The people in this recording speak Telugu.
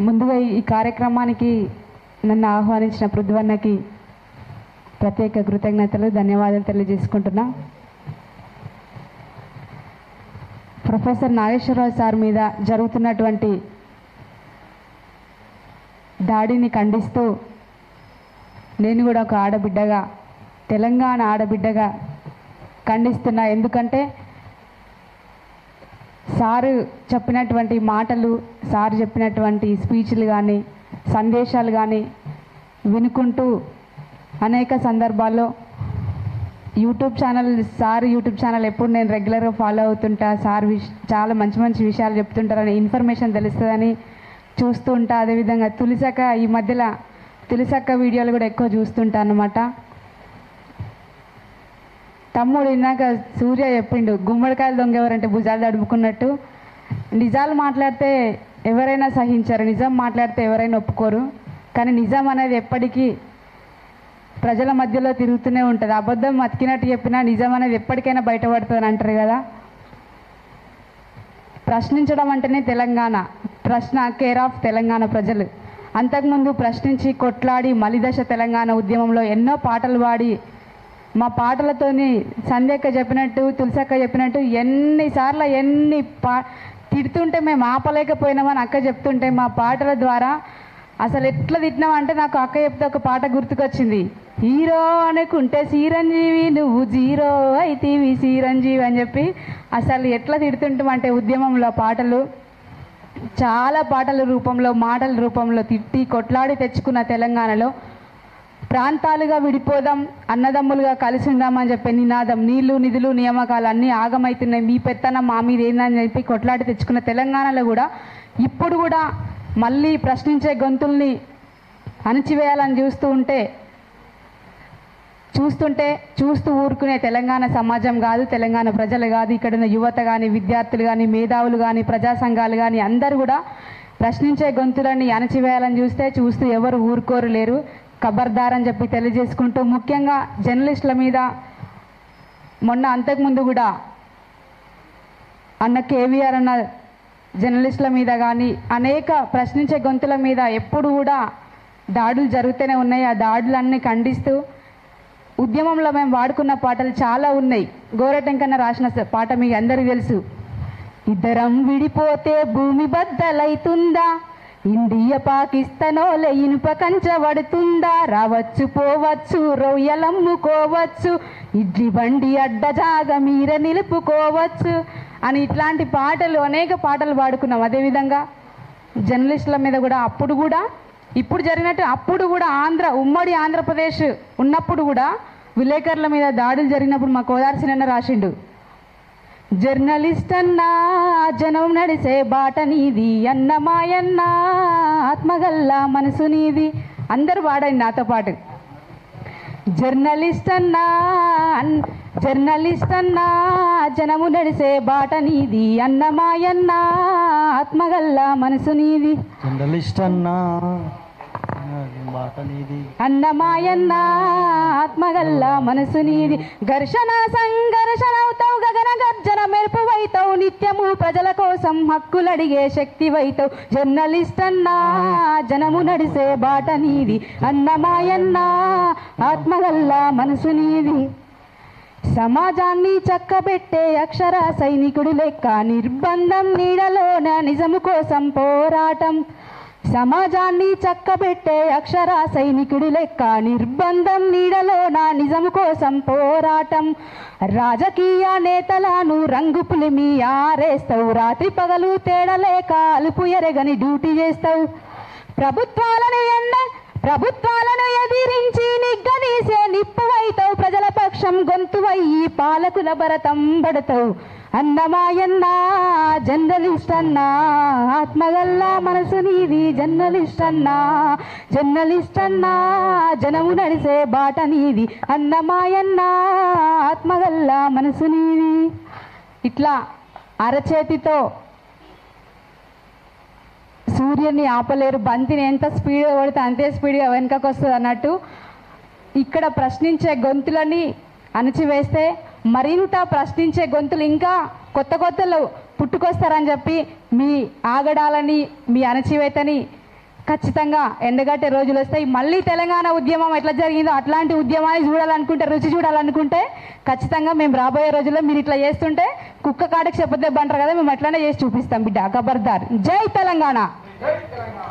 ముందుగా ఈ కార్యక్రమానికి నన్ను ఆహ్వానించిన పృథ్వన్నకి ప్రత్యేక కృతజ్ఞతలు, ధన్యవాదాలు తెలియజేసుకుంటున్నా. ప్రొఫెసర్ నాగేశ్వరరావు సార్ మీద జరుగుతున్నటువంటి దాడిని ఖండిస్తూ నేను కూడా ఒక ఆడబిడ్డగా, తెలంగాణ ఆడబిడ్డగా ఖండిస్తున్నా. ఎందుకంటే సారు చెప్పినటువంటి మాటలు, సారు చెప్పినటువంటి స్పీచ్లు కానీ, సందేశాలు కానీ వినుకుంటూ అనేక సందర్భాల్లో యూట్యూబ్ ఛానల్ ఎప్పుడు నేను రెగ్యులర్గా ఫాలో అవుతుంటా. సార్ చాలా మంచి మంచి విషయాలు చెప్తుంటారని, ఇన్ఫర్మేషన్ తెలుస్తుందని చూస్తూ ఉంటా. అదేవిధంగా ఈ మధ్యలో తులసక్క వీడియోలు కూడా ఎక్కువ చూస్తుంటా అన్నమాట. తమ్ముడు ఇందాక సూర్య చెప్పిండు, గుమ్మడికాయలు దొంగ ఎవరంటే భుజాలు తడుపుకున్నట్టు. నిజాలు మాట్లాడితే ఎవరైనా సహించారు, నిజం మాట్లాడితే ఎవరైనా ఒప్పుకోరు. కానీ నిజం అనేది ఎప్పటికీ ప్రజల మధ్యలో తిరుగుతూనే ఉంటుంది. అబద్ధం అతికినట్టు చెప్పినా నిజం అనేది ఎప్పటికైనా బయటపడుతుంది అంటారు కదా. ప్రశ్నించడం అంటేనే తెలంగాణ. ప్రశ్న కేర్ ఆఫ్ తెలంగాణ ప్రజలు. అంతకుముందు ప్రశ్నించి కొట్లాడి మలిదశ తెలంగాణ ఉద్యమంలో ఎన్నో పాటలు పాడి, మా పాటలతోని సంధ్యక్క చెప్పినట్టు, తులసక్క చెప్పినట్టు ఎన్నిసార్లు తిడుతుంటే మేము ఆపలేకపోయినామని అక్క చెప్తుంటే, మా పాటల ద్వారా అసలు ఎట్లా తిట్టినామంటే నాకు అక్క చెప్తే ఒక పాట గుర్తుకొచ్చింది. హీరో అనుకుంటే చిరంజీవి, నువ్వు జీరో అయితేవి చిరంజీవి అని చెప్పి అసలు ఎట్లా తిడుతుంటామంటే ఉద్యమంలో పాటలు, చాలా పాటల రూపంలో, మాటల రూపంలో తిట్టి కొట్లాడి తెచ్చుకున్న తెలంగాణలో ప్రాంతాలుగా విడిపోదాం, అన్నదమ్ములుగా కలిసి ఉందామని చెప్పే నినాదం, నీళ్లు నిధులు నియామకాలు అన్నీ ఆగమవుతున్నాయి, మీ పెత్తనం మా మీద ఏందని చెప్పి కొట్లాడి తెచ్చుకున్న తెలంగాణలో కూడా ఇప్పుడు కూడా మళ్ళీ ప్రశ్నించే గొంతుల్ని అణచివేయాలని చూస్తూ ఊరుకునే తెలంగాణ సమాజం కాదు, తెలంగాణ ప్రజలు కాదు. ఇక్కడున్న యువత కానీ, విద్యార్థులు కానీ, మేధావులు కానీ, ప్రజా సంఘాలు కానీ అందరూ కూడా ప్రశ్నించే గొంతులని అణచివేయాలని చూస్తూ ఎవరు ఊరుకోరు లేరు. ఖబర్దార్ అని చెప్పి తెలియజేసుకుంటూ, ముఖ్యంగా జర్నలిస్టుల మీద మొన్న అంతకుముందు కూడా అన్న కేవీఆర్ అన్న జర్నలిస్టుల మీద కానీ అనేక ప్రశ్నించే గొంతుల మీద ఎప్పుడు కూడా దాడులు జరుగుతూనే ఉన్నాయి. ఆ దాడులన్నీ ఖండిస్తూ ఉద్యమంలో మేము వాడుకున్న పాటలు చాలా ఉన్నాయి. గోరటెంకన్న రాసిన పాట మీకు అందరికీ తెలుసు. ఇద్దరం విడిపోతే భూమి బద్దలైతుందా, ఇండియా పాకిస్తానోలే ఇనుప కంచబడుతుందా, రావచ్చు పోవచ్చు రొయ్యలమ్ముకోవచ్చు, ఇడ్లీ బండి అడ్డ జాగ మీర నిలుపుకోవచ్చు అని ఇట్లాంటి పాటలు అనేక పాటలు పాడుకున్నాం. అదేవిధంగా జర్నలిస్టుల మీద కూడా ఇప్పుడు జరిగినట్టు అప్పుడు కూడా ఉమ్మడి ఆంధ్రప్రదేశ్ ఉన్నప్పుడు కూడా విలేకరుల మీద దాడులు జరిగినప్పుడు మా కోదార్సినన్న రాసిండు, జర్నలిస్ట్ అన్నా జనం నడిసే బాట నీది, అన్నమాయన్న ఆత్మగల్లా మనసు నీది. అందరూ పాడండి నాతో పాటు. జర్నలిస్ట్ అన్నా జనము నడిసే బాట నీది, అన్నమాయన్న ఆత్మగల్లా మనసు నీది. జర్నలిస్ట్ అన్నా అన్నమాయన్న ఆత్మగల్లా మనసు నీది. ఘర్షణ సంఘర్షణవుతావు, గగన గర్జన మెరుపువైతావు, నిత్యము ప్రజల కోసం హక్కులడిగే శక్తివైతావు. జర్నలిస్ట్ అన్నా జనము నడిసే బాట నీది, అన్నమాయన్న ఆత్మగల్లా మనసు నీది. సమాజాన్ని చక్కబెట్టే అక్షర సైనికుడు లెక్క, నిర్బంధం నీడలోన నిజము కోసం పోరాటం. సమాజాన్ని చక్కబెట్టే అక్షర సైనికుడి లెక్క, నిర్బంధం నీడలోన నిజము కోసం పోరాటం. రాజకీయ నేతలను రంగు పులిమి ఆరేస్తావు, రాత్రి పగలు తేడలేక అలుపు ఎరగని డ్యూటీ చేస్తావు. ప్రభుత్వాలను ఎదిరించి నిగ్గదీసే నిప్పువైతావు, ప్రజల పక్షం గొంతువయ్యి పాలకుల భరతం పడతావు. అన్నమాయన్న జర్నలిస్ట్ అన్నా ఆత్మగల్లా మనసు నీది, జర్నలిస్ట్ అన్నా జనము నడిసే బాట నీది, అన్నమాయన్న ఆత్మగల్లా మనసు నీది. ఇట్లా అరచేతితో సూర్యుని ఆపలేరు, బంతిని ఎంత స్పీడ్గా కొడితే అంతే స్పీడ్గా వెనుకకు వస్తుంది అన్నట్టు ఇక్కడ ప్రశ్నించే గొంతులని అణచివేస్తే మరింత ప్రశ్నించే గొంతులు ఇంకా కొత్తలు పుట్టుకొస్తారని చెప్పి మీ ఆగడాలని, మీ అణచివేతని ఖచ్చితంగా ఎండగట్టే రోజులు వస్తాయి. మళ్ళీ తెలంగాణ ఉద్యమం ఎట్లా జరిగిందో అట్లాంటి ఉద్యమాన్ని చూడాలనుకుంటే, రుచి చూడాలనుకుంటే ఖచ్చితంగా మేము రాబోయే రోజుల్లో మీరు ఇట్లా చేస్తుంటే కుక్క కాడకి చెప్పదెబ్బ అంటారు కదా, మేము అట్లానే చేసి చూపిస్తాం బిడ్డ. ఖబర్దార్. జై తెలంగాణ.